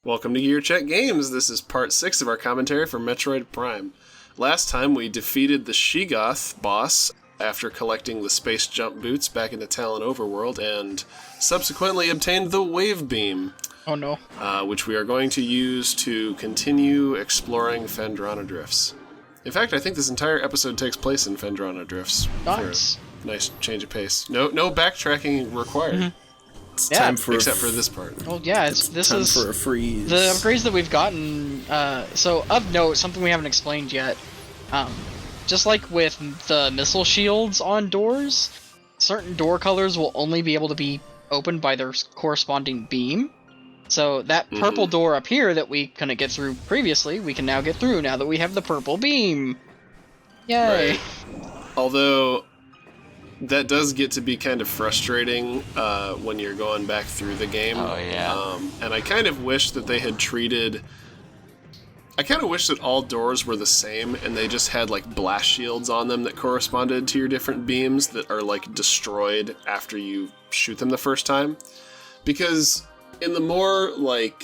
Welcome to GearCheckGames. This is part 6 of our commentary for Metroid Prime. Last time we defeated the Sheegoth boss after collecting the space jump boots back in the Talon Overworld and subsequently obtained the Wave Beam. Oh no. Which we are going to use to continue exploring Phendrana Drifts. In fact, I think this entire episode takes place in Phendrana Drifts. Nice. For a nice change of pace. No backtracking required. Mm-hmm. It's time for except for this part. Well, yeah, this is for a freeze. the upgrades that we've gotten. So of note, something we haven't explained yet. Just like with the missile shields on doors, certain door colors will only be able to be opened by their corresponding beam. So that purple door up here that we couldn't get through previously, we can now get through now that we have the purple beam. Yay! Right. Although that does get to be kind of frustrating when you're going back through the game. Oh, yeah. And I kind of wish that they had treated... I kind of wish that all doors were the same and they just had, like, blast shields on them that corresponded to your different beams that are, like, destroyed after you shoot them the first time. Because in the more, like,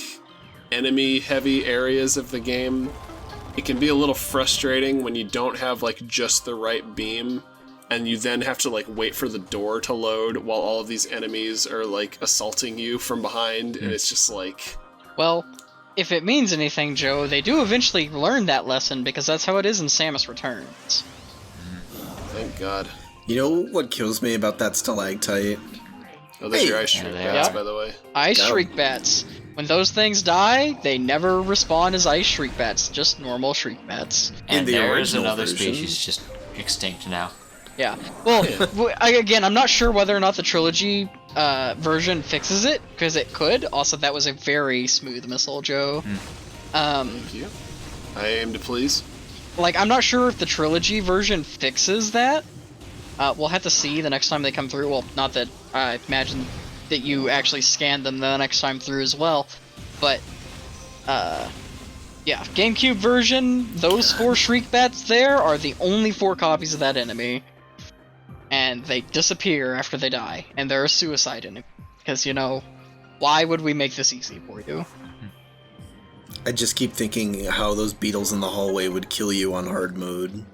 enemy-heavy areas of the game, it can be a little frustrating when you don't have, like, just the right beam, and you then have to, like, wait for the door to load while all of these enemies are, like, assaulting you from behind, and it's just like... Well, if it means anything, Joe, they do eventually learn that lesson, because that's how it is in Samus Returns. Thank God. You know what kills me about that stalactite? Oh, that's your ice shriek bats, by the way. Ice shriek bats. When those things die, they never respawn as ice shriek bats, just normal shriek bats. And the there is original another version. species just extinct now. Yeah. Well, again, I'm not sure whether or not the trilogy version fixes it, because it could. Also, that was a very smooth missile, Joe. Thank you. I aim to please. Like, I'm not sure if the trilogy version fixes that. We'll have to see the next time they come through. Well, not that I imagine that you actually scan them the next time through as well. But, yeah, GameCube version, those 4 Shriek Bats there are the only 4 copies of that enemy. And they disappear after they die. And they're a suicide enemy. Because, you know, why would we make this easy for you? I just keep thinking how those beetles in the hallway would kill you on hard mode.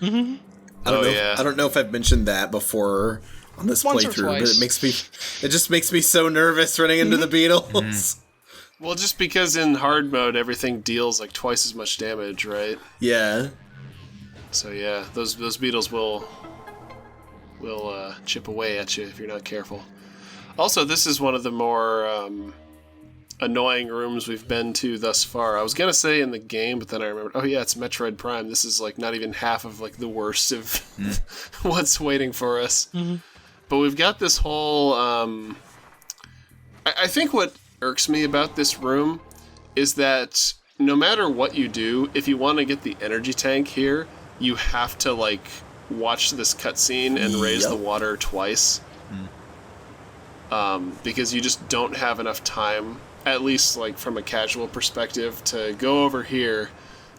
Mm-hmm. I don't know if I've mentioned that before on this Once or playthrough, twice. but it just makes me so nervous running into the beetles. Well, just because in hard mode everything deals like twice as much damage, right? Yeah. So yeah, those beetles will chip away at you if you're not careful. Also, this is one of the more annoying rooms we've been to thus far. I was gonna say in the game, but then I remembered, oh yeah, it's Metroid Prime. This is like not even half of like the worst of what's waiting for us. But we've got this whole I think what irks me about this room is that no matter what you do, if you want to get the energy tank here, you have to like watch this cutscene and raise the water twice. Because you just don't have enough time, at least like from a casual perspective, to go over here,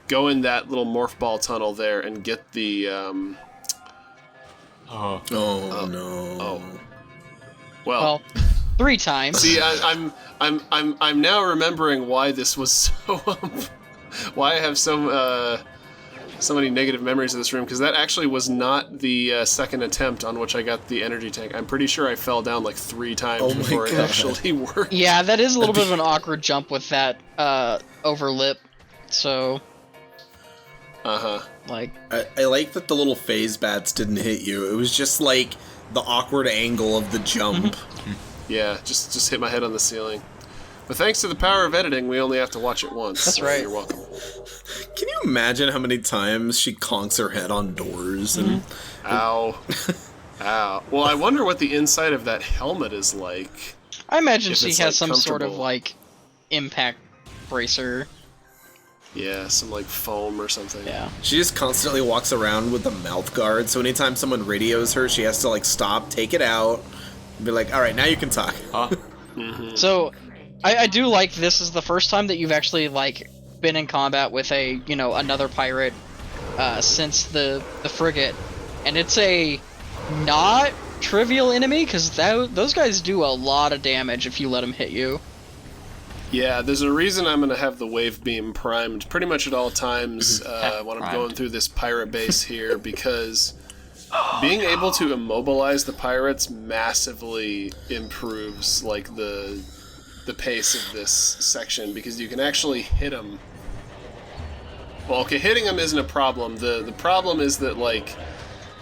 go in that little morph ball tunnel there, and get the Oh no. Oh. Well, 3 times. see, I'm now remembering why this was so why I have so many negative memories of this room, because that actually was not the second attempt on which I got the energy tank. I'm pretty sure I fell down like 3 times before it actually worked. Yeah, that is a little bit of an awkward jump with that over lip. So, like, I like that the little phase bats didn't hit you. It was just like the awkward angle of the jump. Yeah, just hit my head on the ceiling. But thanks to the power of editing, we only have to watch it once. That's so right. You're welcome. Can you imagine how many times she conks her head on doors and Ow. Ow. Well, I wonder what the inside of that helmet is like. I imagine If she it's, has like, some sort of comfortable. like impact bracer. Yeah, some like foam or something. Yeah. she just constantly walks around with a mouth guard, so anytime someone radios her, she has to like stop, take it out, and be like, alright, now you can talk. So, I do like this is the first time that you've actually like been in combat with a, you know, another pirate since the frigate, and it's a not trivial enemy, because those guys do a lot of damage if you let them hit you. Yeah, there's a reason I'm going to have the wave beam primed pretty much at all times when I'm going through this pirate base here, because being able to immobilize the pirates massively improves like the pace of this section, because you can actually hit them. Well, okay, hitting them isn't a problem. The problem is that like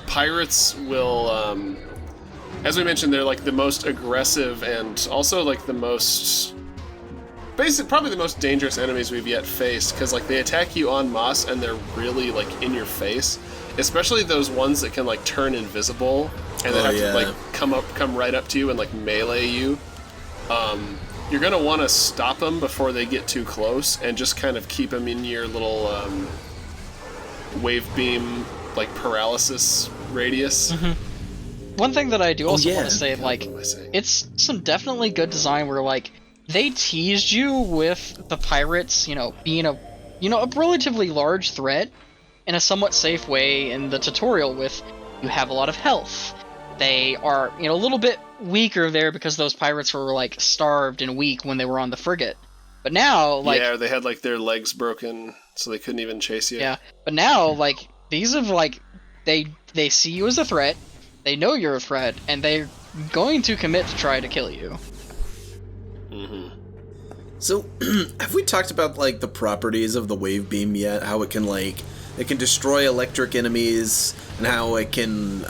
pirates will, as we mentioned, they're like the most aggressive and also like the most probably the most dangerous enemies we've yet faced, because like they attack you en masse and they're really like in your face, especially those ones that can like turn invisible and then have to like come right up to you and like melee you. You're gonna want to stop them before they get too close and just kind of keep them in your little wave beam like paralysis radius. One thing that I do also want to say, God, like, what am I saying? it's some definitely good design where, like, they teased you with the pirates, you know, being a relatively large threat in a somewhat safe way in the tutorial with you have a lot of health. They are, a little bit weaker there because those pirates were, like, starved and weak when they were on the frigate. But now, like... Yeah, they had, like, their legs broken, so they couldn't even chase you. Yeah, but now, like, these have, like, they see you as a threat, they know you're a threat, and they're going to commit to try to kill you. So, have we talked about, like, the properties of the wave beam yet? How it can, like, it can destroy electric enemies, and how it can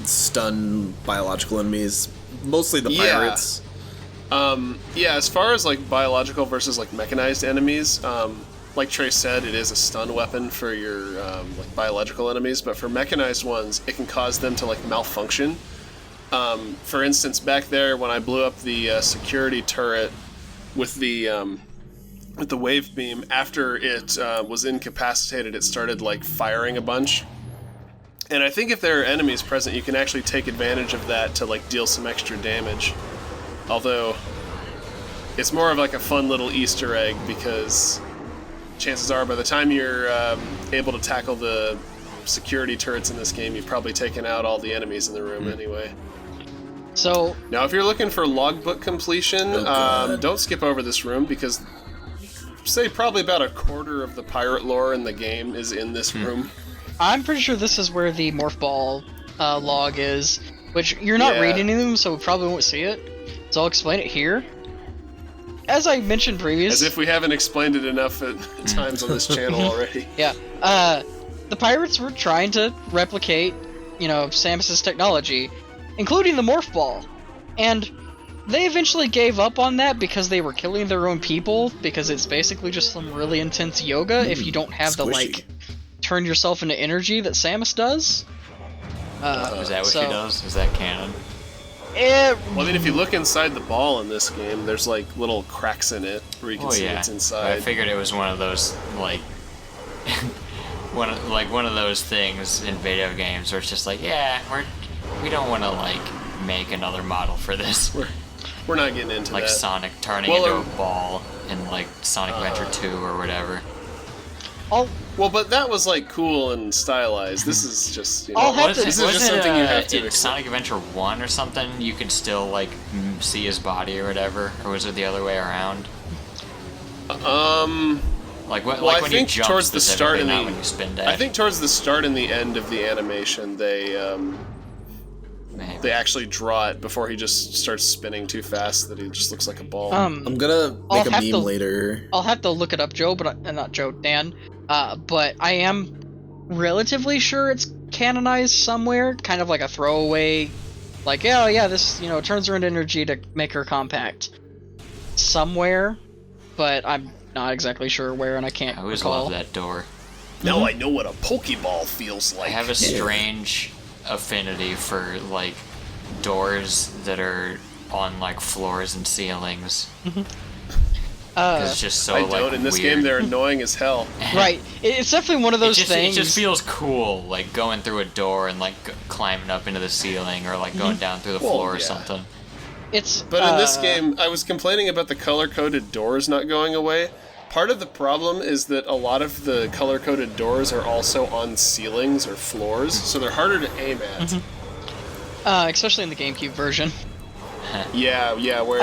stun biological enemies, mostly the pirates. Yeah, as far as, like, biological versus, like, mechanized enemies, like Trey said, it is a stun weapon for your, like, biological enemies, but for mechanized ones, it can cause them to, like, malfunction. For instance, back there, when I blew up the security turret with the wave beam, after it was incapacitated, it started like firing a bunch. And I think if there are enemies present, you can actually take advantage of that to like deal some extra damage. Although it's more of like a fun little Easter egg, because chances are by the time you're able to tackle the security turrets in this game, you've probably taken out all the enemies in the room anyway. So now, if you're looking for logbook completion, don't skip over this room, because say probably about a quarter of the pirate lore in the game is in this room. I'm pretty sure this is where the morph ball log is, which you're not reading them, so we probably won't see it. So I'll explain it here. As I mentioned previously, as if we haven't explained it enough at times on this channel already. Yeah, the pirates were trying to replicate, Samus's technology, including the morph ball, and they eventually gave up on that because they were killing their own people, because it's basically just some really intense yoga if you don't have the, like, turn yourself into energy that Samus does. Is that what she does? Is that canon? Well, I mean, if you look inside the ball in this game, there's, like, little cracks in it where you can see what's inside. I figured it was one of those, like... one of those things in video games where it's just like, we don't want to, like, make another model for this. We're not getting into like that. Sonic turning into a ball in, like, Sonic Adventure 2 or whatever. Well, but that was, like, cool and stylized. This is just, Wasn't something you have to in Sonic Adventure 1 or something, you could still, like, see his body or whatever? Or was it the other way around? Like, when you jump towards the start and not when you spin dash. I think towards the start and the end of the animation, they actually draw it before he just starts spinning too fast that he just looks like a ball. I'm gonna make a meme later. I'll have to look it up, Joe, but not Joe, Dan. But I am relatively sure it's canonized somewhere, kind of like a throwaway, like, this, turns her into energy to make her compact. Somewhere, but I'm not exactly sure where, and I can't I always recall. love that door. Now I know what a Pokeball feels like. I have a strange affinity for, like, doors that are on, like, floors and ceilings. It's just so, I like, don't. In this weird. game, they're annoying as hell. Right. It's definitely one of those things. It just feels cool, like, going through a door and, like, climbing up into the ceiling, or, like, going down through the floor or something. But in this game, I was complaining about the color-coded doors not going away. Part of the problem is that a lot of the color-coded doors are also on ceilings or floors, so they're harder to aim at. Especially in the GameCube version. Yeah, where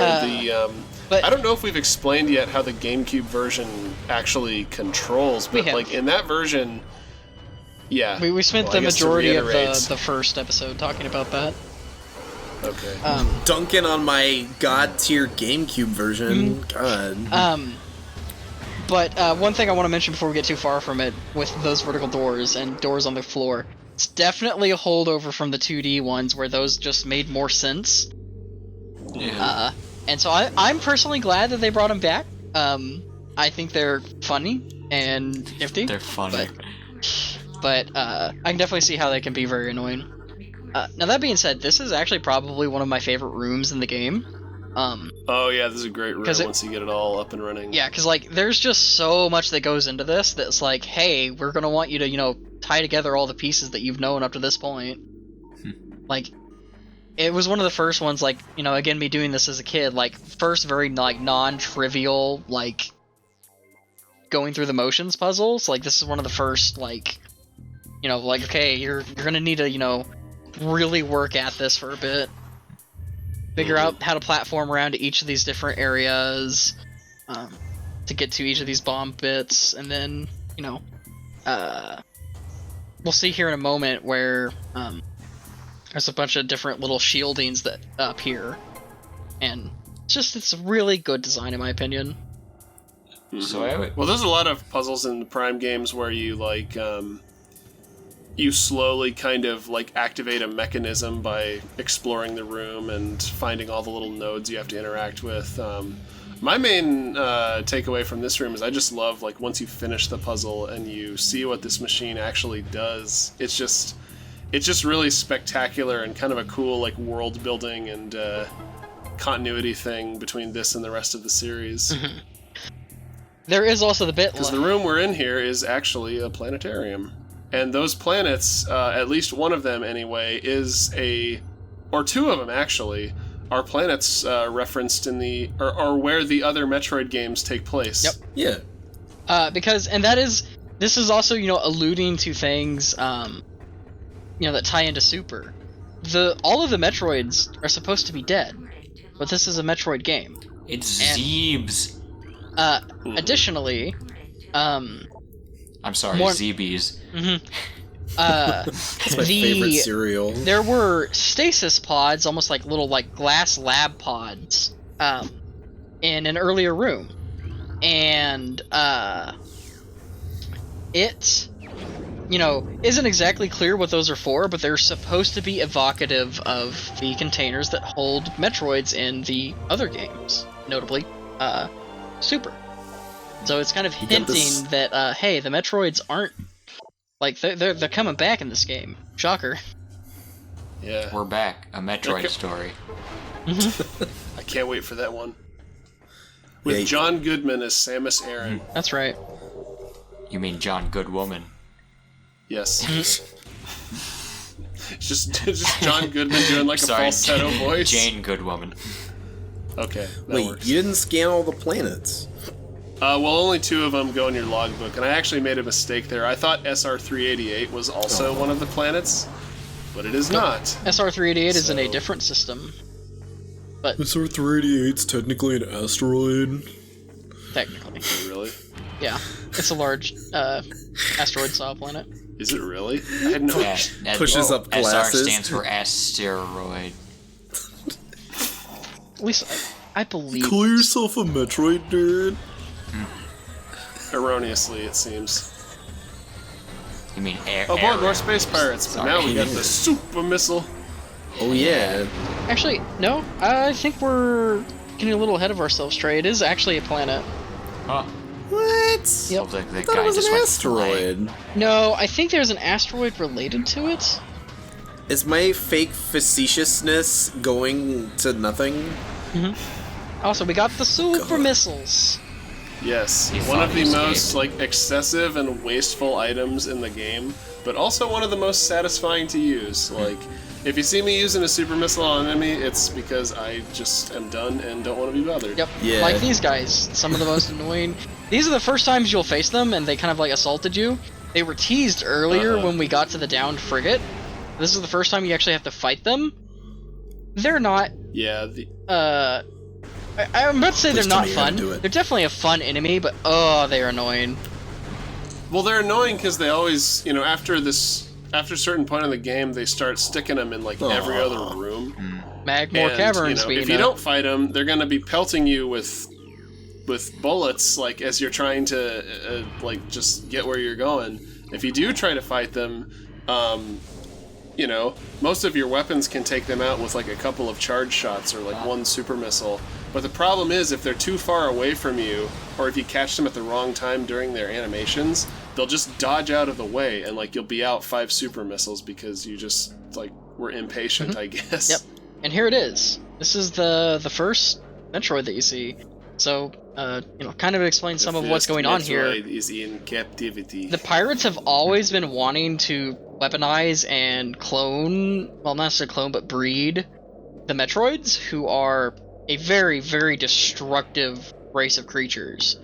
But I don't know if we've explained yet how the GameCube version actually controls, but have. like in that version, yeah. we spent Well, the I guess to majority of reiterate- the first episode talking about that. Okay. Dunking on my god tier GameCube version. God. But one thing I want to mention before we get too far from it, with those vertical doors and doors on the floor, it's definitely a holdover from the 2D ones where those just made more sense. Yeah. And so I'm personally glad that they brought them back. I think they're funny and nifty. They're funny. But I can definitely see how they can be very annoying. Now that being said, this is actually probably one of my favorite rooms in the game. Oh yeah, this is a great room 'cause it- once you get it all up and running. Yeah, because like there's just so much that goes into this that's like, hey, we're gonna want you to tie together all the pieces that you've known up to this point. Like, it was one of the first ones, like, again, me doing this as a kid, like, first very like non-trivial, like, going through the motions puzzles. Like, this is one of the first, like, like, okay, you're gonna need to really work at this for a bit. Figure out how to platform around to each of these different areas to get to each of these bomb bits, and then we'll see here in a moment where there's a bunch of different little shieldings that appear, and it's really good design in my opinion. So I would, Well, there's a lot of puzzles in the Prime games where you like you slowly kind of like activate a mechanism by exploring the room and finding all the little nodes you have to interact with. My main takeaway from this room is I just love like once you finish the puzzle and you see what this machine actually does. It's just really spectacular and kind of a cool like world building and continuity thing between this and the rest of the series. There is also the bit Because the room we're in here is actually a planetarium. And those planets, at least one of them anyway, or two of them actually, are planets referenced in or where the other Metroid games take place. Yep. Yeah. This is also, alluding to things, that tie into Super. All of the Metroids are supposed to be dead, but this is a Metroid game. it's Zeebs. Additionally, I'm sorry, more- Zeebies. It's my favorite cereal. there were stasis pods, almost like little like glass lab pods, in an earlier room, and it isn't exactly clear what those are for, but they're supposed to be evocative of the containers that hold Metroids in the other games, notably Super. So it's kind of got hinting this- that hey, the Metroids aren't like they're coming back in this game. Shocker. Yeah. We're back. A Metroid Okay. story. I can't wait for that one. With Yeah, John Goodman as Samus Aran. That's right. You mean John Goodwoman? Yes. It's just John Goodman doing like a falsetto voice. Jane Goodwoman. Okay. That Wait, works. you didn't scan all the planets. Well, only two of them go in your logbook, and I actually made a mistake there. I thought SR-388 was also one of the planets, but it is not. SR-388 is in a So- different system, SR-388's technically an asteroid. technically. Really? Yeah, it's a large asteroid-style planet. Is it really? I had no Yeah, idea. Pushes up SR glasses. stands for asteroid. At least I believe. Call yourself a Metroid nerd? Erroneously, it seems. You mean air? Oh boy, more space pirates, but now we got the super missile. Oh yeah. Actually, no. I think we're getting a little ahead of ourselves, Trey. It is actually a planet. Huh. What? Yep. The I guy thought it was just an went asteroid. No, I think there's an asteroid related to it. Is my fake facetiousness going to nothing? Also, we got the super missiles. Yes, He one thought of he the escaped. most like excessive and wasteful items in the game, but also one of the most satisfying to use. Like, if you see me using a super missile on an enemy, it's because I just am done and don't want to be bothered. Yep. Yeah. Like these guys, some of the most annoying. These are the first times you'll face them, and they kind of like assaulted you. They were teased earlier when we got to the downed frigate. This is the first time you actually have to fight them. They're not. Yeah. I'm about to say they're Please tell not me you're gonna fun. do it. They're definitely a fun enemy, but oh, they're annoying. Well, they're annoying because they always, after a certain point in the game, they start sticking them in like every other room. Magmore And, Caverns. if you don't fight them, they're gonna be pelting you with bullets, like as you're trying to just get where you're going. If you do try to fight them, most of your weapons can take them out with like a couple of charge shots or like one super missile. But the problem is if they're too far away from you, or if you catch them at the wrong time during their animations, they'll just dodge out of the way, and like you'll be out 5 super missiles because you just like were impatient, I guess. Yep. And here it is. This is the first Metroid that you see. So, kind of explain some of what's going on here. Metroid is in captivity. The pirates have always been wanting to weaponize and clone, well, not necessarily clone, but breed the Metroids, who are a very, very destructive race of creatures.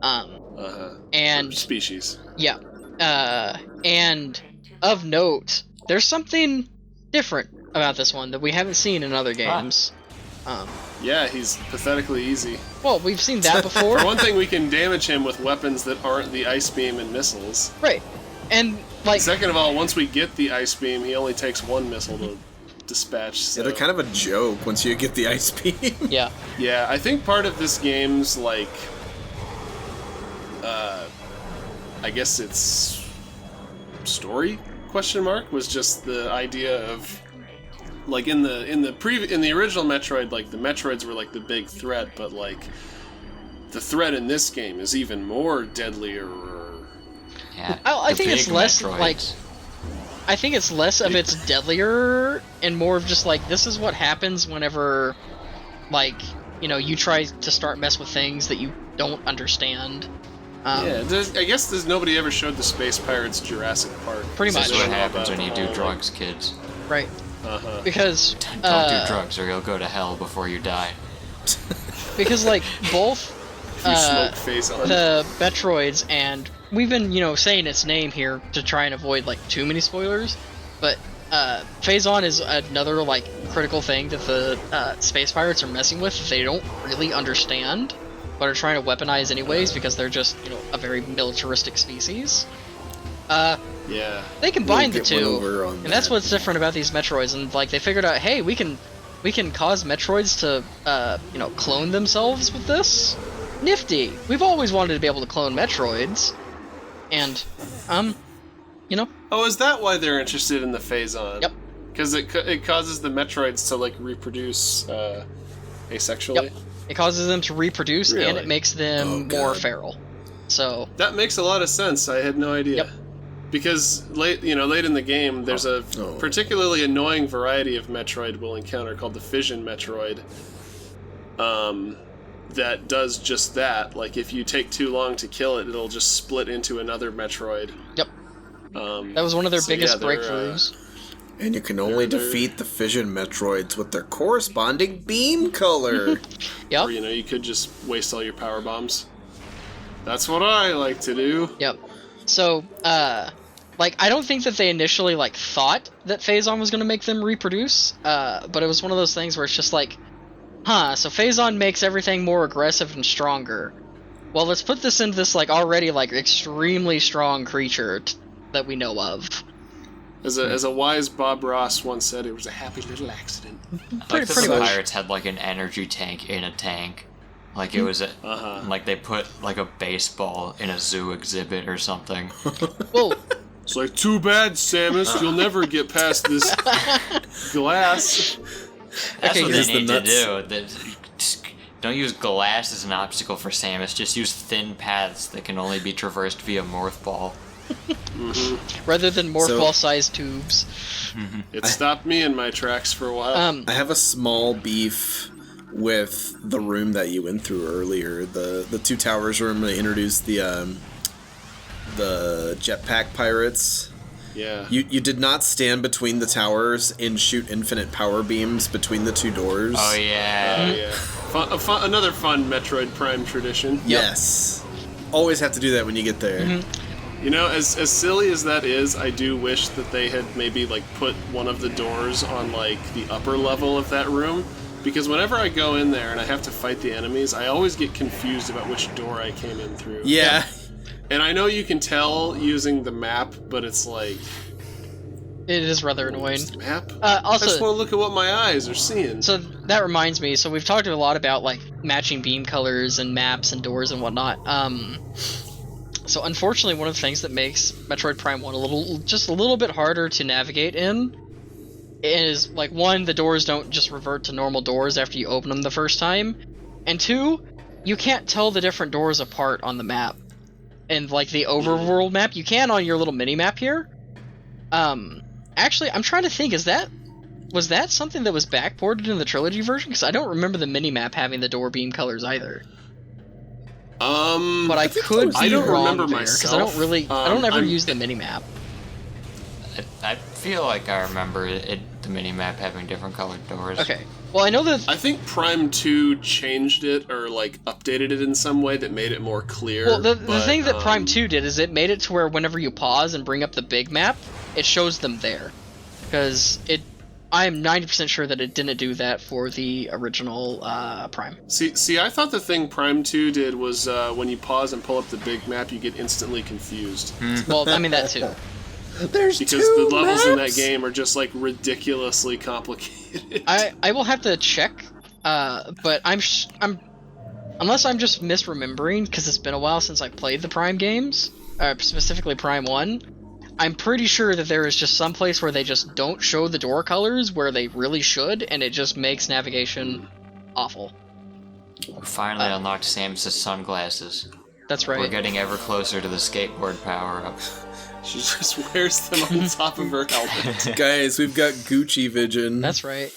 And species. Yeah. And of note, there's something different about this one that we haven't seen in other games. Yeah, he's pathetically easy. Well, we've seen that before. For one thing, we can damage him with weapons that aren't the ice beam and missiles. Right. And, like... Second of all, once we get the ice beam, he only takes 1 missile to dispatch, so... Yeah, they're kind of a joke once you get the ice beam. Yeah. Yeah, I think part of this game's, like... I guess it's... story? Question mark? Was just the idea of... Like, in the original Metroid, like, the Metroids were, like, the big threat, but, like... The threat in this game is even more deadlier. Yeah, I think it's less, Metroids. like... I think it's less of it's deadlier and more of just, like, this is what happens whenever, like, you try to start mess with things that you don't understand. I guess there's nobody ever showed the Space Pirates Jurassic Park. Pretty much. That's what happens when you do drugs, kids. Right. Because... Don't do drugs or you'll go to hell before you die. Because, like, both... You smoke Phazon. The Metroids, and we've been, saying its name here to try and avoid, like, too many spoilers, but Phazon is another, like, critical thing that the Space Pirates are messing with that they don't really understand, but are trying to weaponize anyways because they're just, a very militaristic species. Yeah. They combined the We'll get one over two, on and that's that. what's different about these Metroids, and, like, they figured out, hey, we can cause Metroids to, clone themselves with this? Nifty! We've always wanted to be able to clone Metroids, and, Oh, is that why they're interested in the Phazon? Yep. Because it causes the Metroids to, like, reproduce asexually? Yep. It causes them to reproduce, and Really? it makes them Oh, more God. feral. So, That makes a lot of sense. I had no idea. Yep. Because late in the game, there's a Oh. particularly annoying variety of Metroid we'll encounter called the Fission Metroid. That does just that. Like, if you take too long to kill it, it'll just split into another Metroid. yep. That was one of their So, biggest yeah, they're, breakthroughs. And you can only They're- defeat the fission Metroids with their corresponding beam color. Yep. Or, you could just waste all your power bombs. That's what I like to do. Yep. So, like, I don't think that they initially, like, thought that Phazon was going to make them reproduce, but it was one of those things where it's just like, so Phazon makes everything more aggressive and stronger. Well, let's put this into this, like, already, like, extremely strong creature that we know of. As a wise Bob Ross once said, it was a happy little accident. Like Pretty the much. pirates had like an energy tank in a tank. Like it was like they put like a baseball in a zoo exhibit or something. Whoa. It's like, too bad, Samus, you'll never get past this glass. That's Okay, what here's they the need to nuts. do. Don't use glass as an obstacle for Samus. Just use thin paths that can only be traversed via morph ball. Rather than morph ball-sized tubes. It stopped me in my tracks for a while. I have a small beef with the room that you went through earlier. The Two Towers room that introduced the jetpack pirates. Yeah. You did not stand between the towers and shoot infinite power beams between the two doors. Oh yeah. Yeah. Another fun Metroid Prime tradition. Yes. Always have to do that when you get there. As silly as that is, I do wish that they had maybe, like, put one of the doors on, like, the upper level of that room, Because whenever I go in there and I have to fight the enemies, I always get confused about which door I came in through. Yeah. And I know you can tell using the map, but it's like... It is rather annoying. Just the map? Also, I just want to look at what my eyes are seeing. so that reminds me, so we've talked a lot about, like, matching beam colors and maps and doors and whatnot. So unfortunately, one of the things that makes Metroid Prime 1 just a little bit harder to navigate in is, like, one, the doors don't just revert to normal doors after you open them the first time, and two, you can't tell the different doors apart on the map. And, like, the overworld map, you can on your little mini-map here. Actually, I'm trying to think, was that something that was backported in the Trilogy version? Because I don't remember the mini-map having the door beam colors either. But I could be I don't wrong remember there, myself. because I don't really, I don't ever I'm- use the mini-map. I feel like I remember the mini-map having different colored doors. Okay, well, I know that... I think Prime 2 changed it or like updated it in some way that made it more clear. Well, the but, thing that Prime 2 did is it made it to where whenever you pause and bring up the big map, it shows them there. Because I am 90% sure that it didn't do that for the original Prime. See, I thought the thing Prime 2 did was when you pause and pull up the big map, you get instantly confused. Well, I mean that too. There's Because the levels in that game are just like ridiculously complicated. I will have to check, but I'm unless I'm just misremembering because it's been a while since I played the Prime games, specifically Prime 1. I'm pretty sure that there is just some place where they just don't show the door colors where they really should, and it just makes navigation awful. We finally unlocked Samus' sunglasses. That's right. We're getting ever closer to the skateboard power-up. She just wears them on top of her helmet. Guys, we've got Gucci Vision. That's right.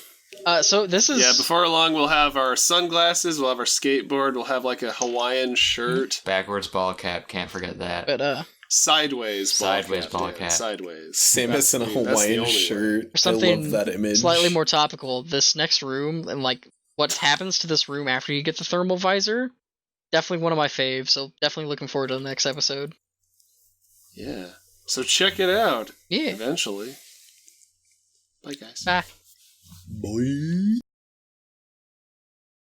So this is... Yeah, before long we'll have our sunglasses, we'll have our skateboard, we'll have like a Hawaiian shirt. Backwards ball cap, can't forget that. But, Sideways ball cap. Sideways. Samus in a That's the Hawaiian only shirt. for something I love that image. slightly more topical, this next room, and like what happens to this room after you get the thermal visor, definitely one of my faves, so definitely looking forward to the next episode. Yeah. So check it out. Yeah. Eventually. Bye, guys. Bye. Boy.